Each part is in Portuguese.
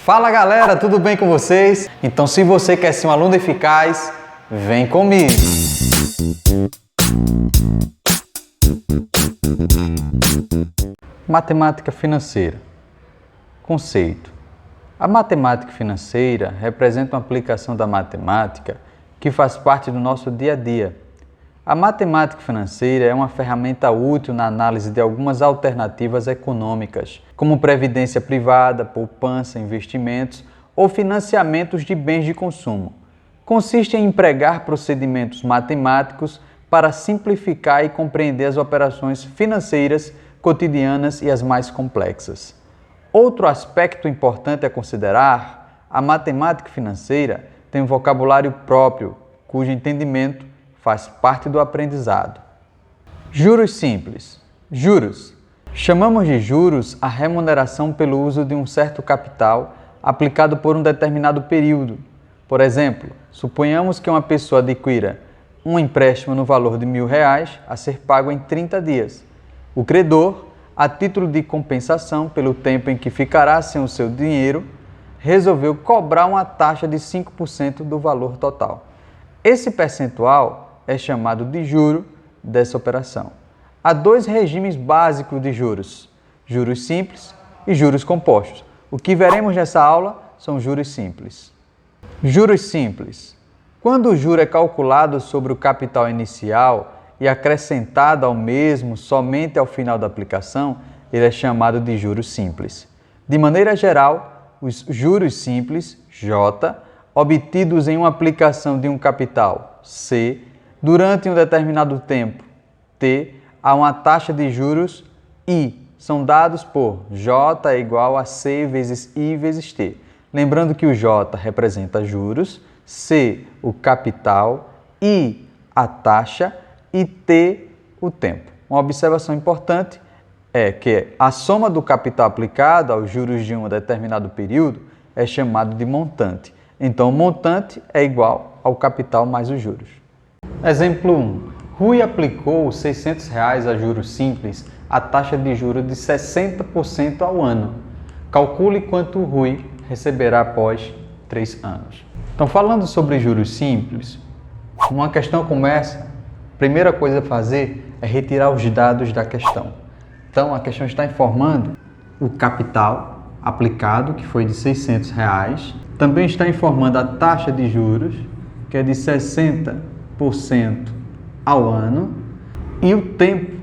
Fala galera, tudo bem com vocês? Então se você quer ser um aluno eficaz, vem comigo! Matemática financeira. Conceito. A matemática financeira representa uma aplicação da matemática que faz parte do nosso dia a dia. A matemática financeira é uma ferramenta útil na análise de algumas alternativas econômicas, como previdência privada, poupança, investimentos ou financiamentos de bens de consumo. Consiste em empregar procedimentos matemáticos para simplificar e compreender as operações financeiras cotidianas e as mais complexas. Outro aspecto importante a considerar: a matemática financeira tem um vocabulário próprio, cujo entendimento faz parte do aprendizado. Juros simples. Juros. Chamamos de juros a remuneração pelo uso de um certo capital aplicado por um determinado período. Por exemplo, suponhamos que uma pessoa adquira um empréstimo no valor de R$ 1.000 a ser pago em 30 dias. O credor, a título de compensação pelo tempo em que ficará sem o seu dinheiro, resolveu cobrar uma taxa de 5% do valor total. Esse percentual é chamado de juro dessa operação. Há dois regimes básicos de juros: juros simples e juros compostos. O que veremos nessa aula são juros simples. Juros simples. Quando o juro é calculado sobre o capital inicial e acrescentado ao mesmo somente ao final da aplicação, ele é chamado de juros simples. De maneira geral, os juros simples, J, obtidos em uma aplicação de um capital, C, durante um determinado tempo, T, a uma taxa de juros, I, são dados por J é igual a C vezes I vezes T. Lembrando que o J representa juros, C, o capital, I, a taxa e T, o tempo. Uma observação importante é que a soma do capital aplicado aos juros de um determinado período é chamado de montante. Então, o montante é igual ao capital mais os juros. Exemplo 1. Rui aplicou R$ 600 a juros simples a taxa de juros de 60% ao ano. Calcule quanto o Rui receberá após 3 anos. Então, falando sobre juros simples, uma questão como essa, a primeira coisa a fazer é retirar os dados da questão. Então, a questão está informando o capital aplicado, que foi de R$ 600. Também está informando a taxa de juros, que é de 60% ao ano, e o tempo,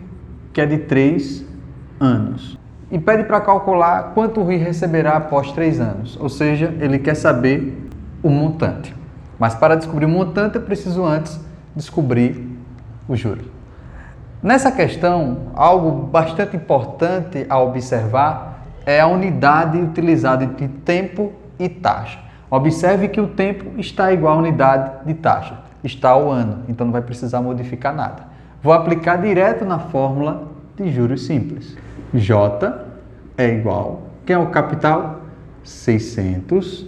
que é de 3 anos. E pede para calcular quanto o Rui receberá após 3 anos, ou seja, ele quer saber o montante. Mas para descobrir o montante, eu preciso antes descobrir os juros. Nessa questão, algo bastante importante a observar é a unidade utilizada entre tempo e taxa. Observe que o tempo está igual à unidade de taxa, está ao ano, então não vai precisar modificar nada. Vou aplicar direto na fórmula de juros simples. J é igual, quem é o capital? 600.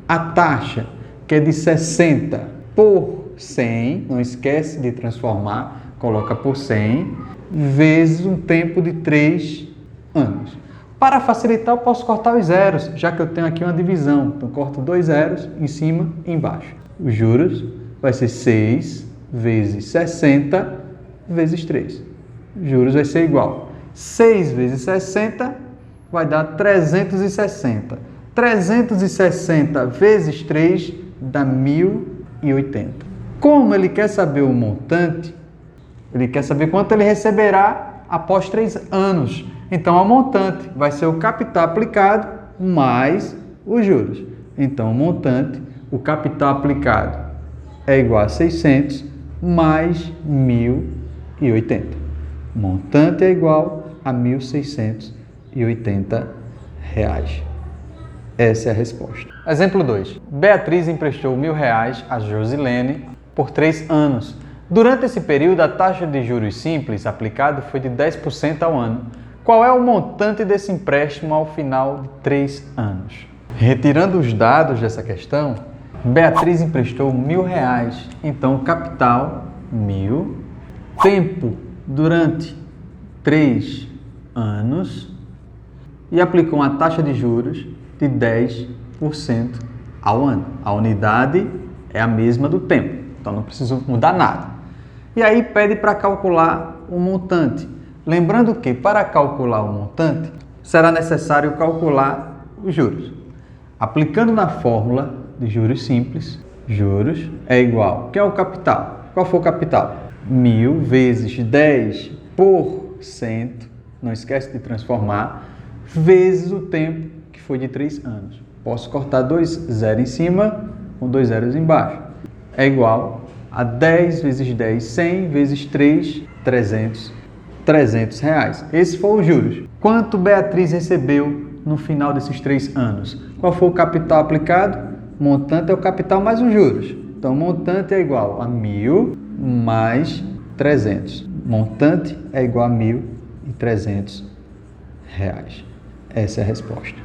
A taxa, que é de 60 por 100, não esquece de transformar, coloca por 100, vezes um tempo de 3 anos. Para facilitar, eu posso cortar os zeros, já que eu tenho aqui uma divisão. Então, corto 2 zeros em cima e embaixo. Os juros vai ser 6 vezes 60 vezes 3. Os juros vai ser igual. 6 vezes 60 vai dar 360. 360 vezes 3 dá 1.080. Como ele quer saber o montante, ele quer saber quanto ele receberá após 3 anos. Então, o montante vai ser o capital aplicado mais os juros. Então, o montante, o capital aplicado é igual a 600 mais 1.080. O montante é igual a R$ 1.680. Essa é a resposta. Exemplo 2. Beatriz emprestou R$ 1.000 a Josilene por 3 anos. Durante esse período, a taxa de juros simples aplicada foi de 10% ao ano. Qual é o montante desse empréstimo ao final de 3 anos? Retirando os dados dessa questão, Beatriz emprestou R$ 1.000, então o capital 1.000, tempo durante 3 anos e aplicou uma taxa de juros de 10%. ao ano. A unidade é a mesma do tempo, então não preciso mudar nada. E aí pede para calcular o montante. Lembrando que para calcular o montante, será necessário calcular os juros. Aplicando na fórmula de juros simples, juros é igual, o que é o capital? Qual foi o capital? 1.000 vezes 10%, não esquece de transformar, vezes o tempo, que foi de 3 anos. Posso cortar 2 zeros em cima com 2 zeros embaixo. É igual a 10 vezes 10, 100 vezes 3, 300 reais. Esse foi os juros. Quanto Beatriz recebeu no final desses 3 anos? Qual foi o capital aplicado? Montante é o capital mais os juros. Então, montante é igual a 1.000 mais 300. Montante é igual a 1.300 reais. Essa é a resposta.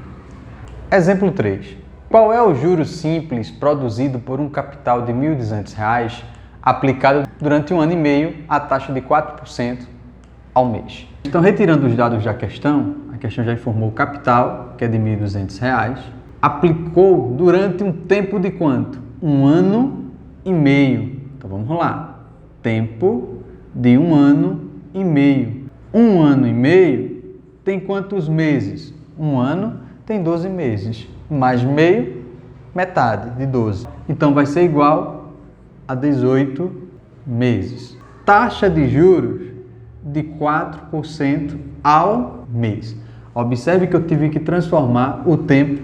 Exemplo 3. Qual é o juro simples produzido por um capital de R$ 1.200 aplicado durante 1 ano e meio à taxa de 4% ao mês? Então, retirando os dados da questão, a questão já informou o capital, que é de R$ 1.200, aplicou durante um tempo de quanto? 1 ano e meio. Então, vamos lá. Tempo de 1 ano e meio. 1 ano e meio tem quantos meses? 1 ano tem 12 meses. Mais meio, metade de 12. Então, vai ser igual a 18 meses. Taxa de juros de 4% ao mês. Observe que eu tive que transformar o tempo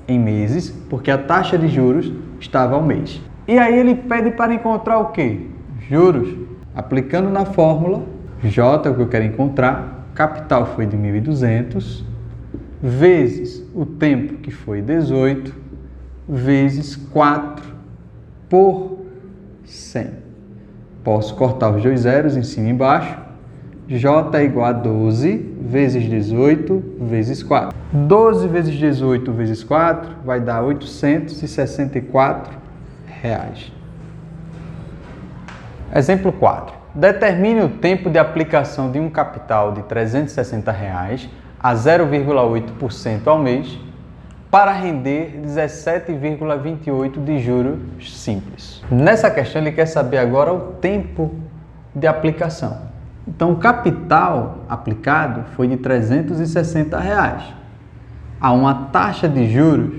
em meses, porque a taxa de juros estava ao mês. E aí ele pede para encontrar o quê? Juros. Aplicando na fórmula, J é o que eu quero encontrar, capital foi de 1.200, vezes o tempo, que foi 18, vezes 4 por 100. Posso cortar os 2 zeros em cima e embaixo. J é igual a 12 vezes 18 vezes 4. 12 vezes 18 vezes 4 vai dar R$ 864. Exemplo 4. Determine o tempo de aplicação de um capital de R$ 360 a 0,8% ao mês para render 17,28 de juros simples. Nessa questão ele quer saber agora o tempo de aplicação. Então o capital aplicado foi de R$ 360 a uma taxa de juros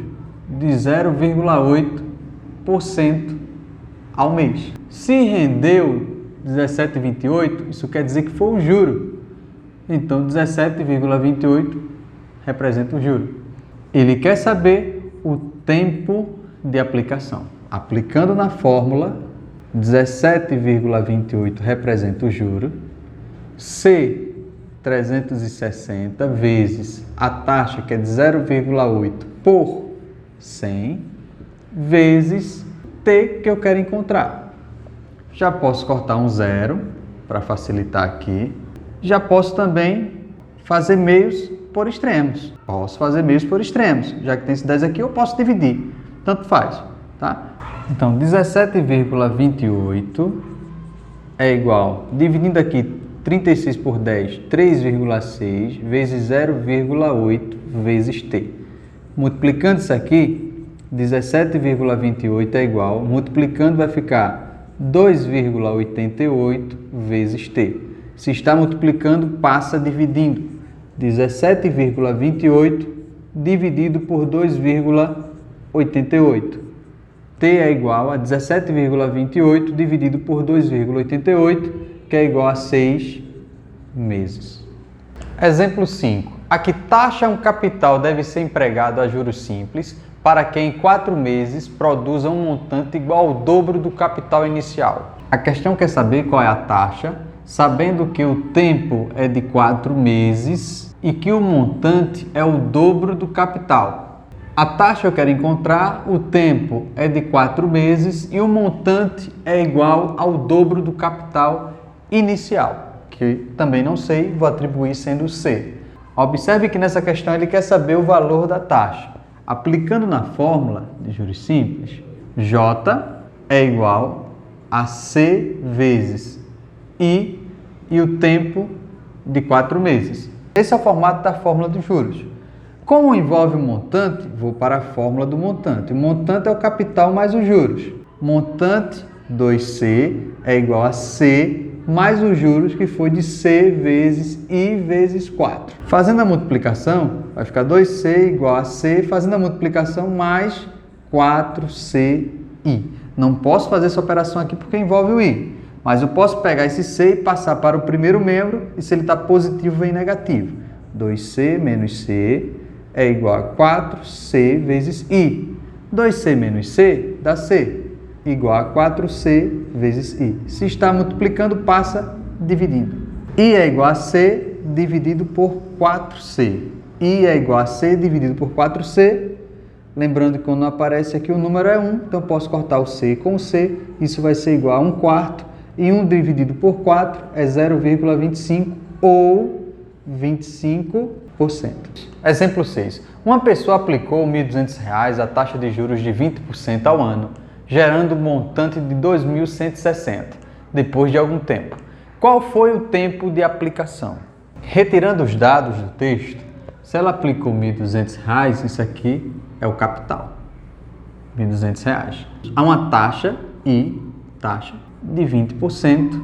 de 0,8% ao mês. Se rendeu 17,28, isso quer dizer que foi o juro. Então 17,28 representa o juro. Ele quer saber o tempo de aplicação. Aplicando na fórmula, 17,28 representa o juro. Se 360 vezes a taxa, que é de 0,8 por 100, vezes T, que eu quero encontrar. Já posso cortar um zero para facilitar aqui. Já posso também fazer meios por extremos. Posso fazer meios por extremos. Já que tem esse 10 aqui, eu posso dividir. Tanto faz, tá? Então, 17,28 é igual, dividindo aqui 36 por 10, 3,6 vezes 0,8 vezes T. Multiplicando isso aqui, 17,28 é igual, multiplicando vai ficar 2,88 vezes T. Se está multiplicando, passa dividindo. 17,28 dividido por 2,88. T é igual a 17,28 dividido por 2,88, que é igual a 6 meses. Exemplo 5. A que taxa um capital deve ser empregado a juros simples para que em 4 meses produza um montante igual ao dobro do capital inicial? A questão quer saber qual é a taxa, sabendo que o tempo é de 4 meses e que o montante é o dobro do capital. A taxa eu quero encontrar, o tempo é de 4 meses e o montante é igual ao dobro do capital inicial, que também não sei, vou atribuir sendo C. Observe que nessa questão ele quer saber o valor da taxa. Aplicando na fórmula de juros simples, J é igual a C vezes I e o tempo de 4 meses. Esse é o formato da fórmula de juros. Como envolve o montante, vou para a fórmula do montante. O montante é o capital mais os juros. Montante 2C é igual a C mais os juros, que foi de C vezes I vezes 4. Fazendo a multiplicação, vai ficar 2C igual a C, fazendo a multiplicação mais 4CI. Não posso fazer essa operação aqui porque envolve o I, mas eu posso pegar esse C e passar para o primeiro membro, e se ele está positivo, vem negativo. 2C menos C é igual a 4C vezes I. 2C menos C dá C, igual a 4C vezes I. Se está multiplicando, passa dividindo. I é igual a C dividido por 4C. I é igual a C dividido por 4C. Lembrando que quando não aparece aqui o número é 1, então eu posso cortar o C com o C. Isso vai ser igual a 1/4. E 1 dividido por 4 é 0,25 ou 25%. Exemplo 6. Uma pessoa aplicou R$ 1.200 a taxa de juros de 20% ao ano, gerando um montante de 2.160 depois de algum tempo. Qual foi o tempo de aplicação? Retirando os dados do texto, se ela aplicou R$ 1.200, isso aqui é o capital, R$ 1.200. Há uma taxa de 20%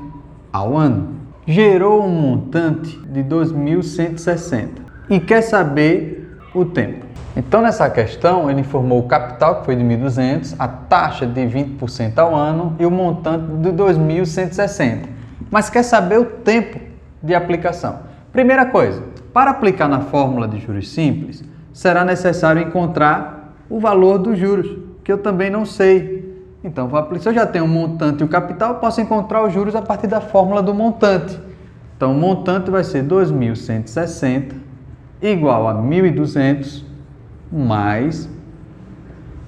ao ano. Gerou um montante de 2.160 e quer saber o tempo. Então, nessa questão, ele informou o capital, que foi de 1.200, a taxa de 20% ao ano e o montante de 2.160. Mas quer saber o tempo de aplicação. Primeira coisa, para aplicar na fórmula de juros simples, será necessário encontrar o valor dos juros, que eu também não sei. Então, se eu já tenho o montante e o capital, posso encontrar os juros a partir da fórmula do montante. Então, o montante vai ser 2.160 igual a 1.200 mais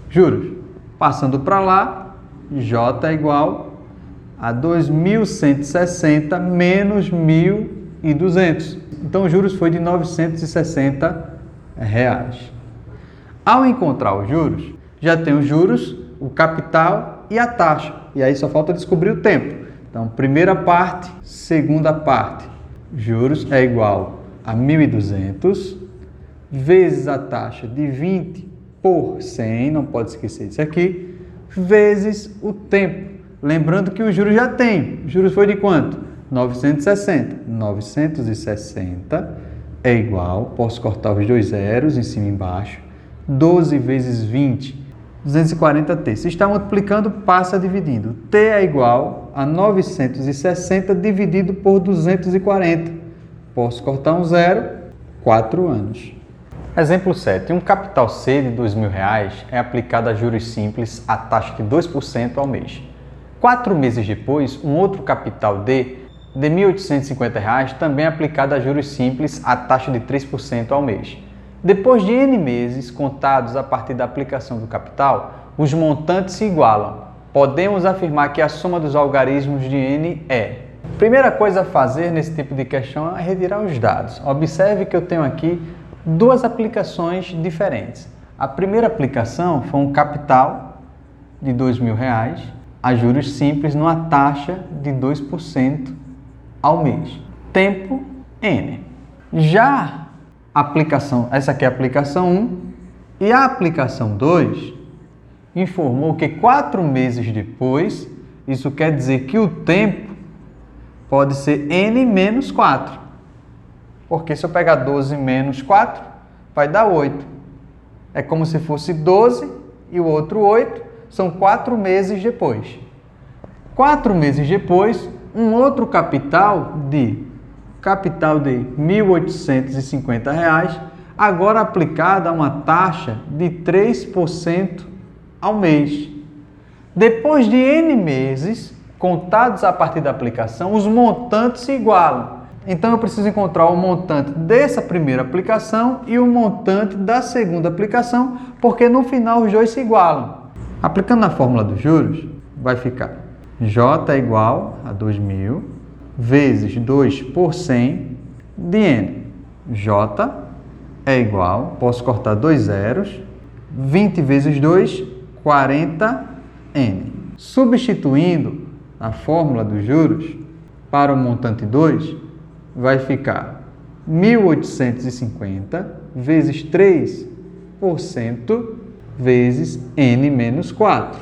juros. Passando para lá, J é igual a 2.160 menos 1.200. Então, os juros foi de R$ 960. Ao encontrar os juros, já tem os juros, o capital e a taxa. E aí só falta descobrir o tempo. Então, primeira parte, segunda parte. Juros é igual a 1.200 vezes a taxa de 20 por 100, não pode esquecer disso aqui, vezes o tempo. Lembrando que o juros já tem. O juros foi de quanto? 960. 960 é igual, posso cortar os dois zeros em cima e embaixo, 12 vezes 20, 240t. Se está multiplicando, passa dividindo. T é igual a 960 dividido por 240. Posso cortar um zero, 4 anos. Exemplo 7. Um capital C de R$ 2.000 é aplicado a juros simples a taxa de 2% ao mês. 4 meses depois, um outro capital D de R$ 1.850 também é aplicado a juros simples a taxa de 3% ao mês. Depois de N meses contados a partir da aplicação do capital, os montantes se igualam. Podemos afirmar que a soma dos algarismos de N é... Primeira coisa a fazer nesse tipo de questão é retirar os dados. Observe que eu tenho aqui duas aplicações diferentes. A primeira aplicação foi um capital de R$ 2.000 a juros simples numa taxa de 2% ao mês. Tempo N. Já a aplicação, essa aqui é a aplicação 1 e a aplicação 2 informou que 4 meses depois, isso quer dizer que o tempo pode ser N menos 4. Porque se eu pegar 12 menos 4, vai dar 8. É como se fosse 12 e o outro 8, são 4 meses depois. 4 meses depois, um outro capital de R$ 1.850, agora aplicado a uma taxa de 3% ao mês. Depois de N meses, contados a partir da aplicação, os montantes se igualam. Então, eu preciso encontrar o montante dessa primeira aplicação e o montante da segunda aplicação, porque no final os dois se igualam. Aplicando na fórmula dos juros, vai ficar J é igual a 2.000 vezes 2 por 100 de N. J é igual, posso cortar dois zeros, 20 vezes 2, 40N. Substituindo a fórmula dos juros para o montante 2, vai ficar 1.850 vezes 3% vezes n menos 4.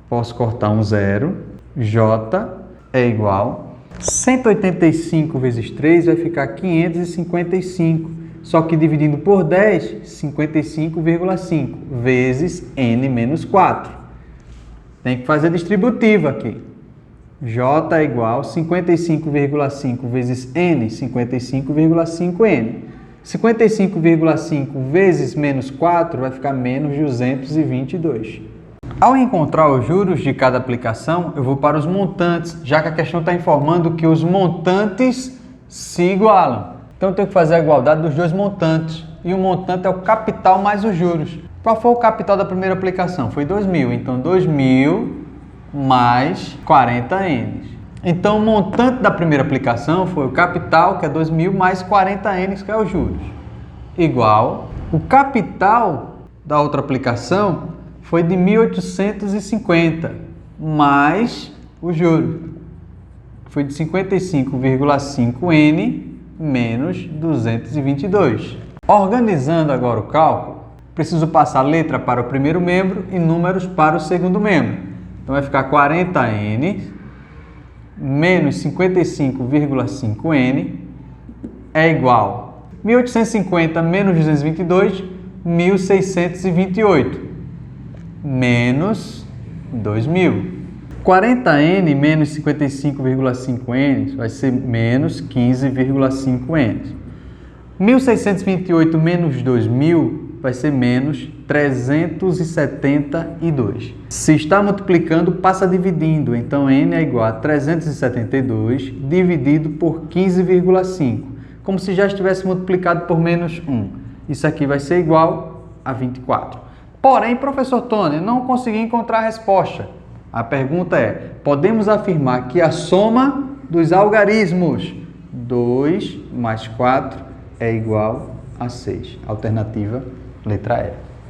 Posso cortar um zero. J é igual 185 vezes 3 vai ficar 555. Só que dividindo por 10, 55,5 vezes n menos 4. Tem que fazer distributiva aqui. J é igual 55,5 vezes n, 55,5n. 55,5 vezes menos 4 vai ficar menos 222. Ao encontrar os juros de cada aplicação, eu vou para os montantes, já que a questão está informando que os montantes se igualam. Então eu tenho que fazer a igualdade dos dois montantes. E o montante é o capital mais os juros. Qual foi o capital da primeira aplicação? Foi 2.000. Então 2.000 mais 40n. Então, o montante da primeira aplicação foi o capital, que é 2.000, mais 40n, que é os juros. Igual, o capital da outra aplicação foi de 1.850, mais o juro. Foi de 55,5n menos 222. Organizando agora o cálculo, preciso passar letra para o primeiro membro e números para o segundo membro. Então, vai ficar 40n menos 55,5n é igual 1.850 menos 222, 1.628, menos 2.000. 40n menos 55,5n vai ser menos 15,5n. 1.628 menos 2.000 vai ser menos 372. Se está multiplicando, passa dividindo. Então, n é igual a 372 dividido por 15,5. Como se já estivesse multiplicado por menos 1. Isso aqui vai ser igual a 24. Porém, professor Tony, não consegui encontrar a resposta. A pergunta é, podemos afirmar que a soma dos algarismos 2 mais 4 é igual a 6. Alternativa, letra E.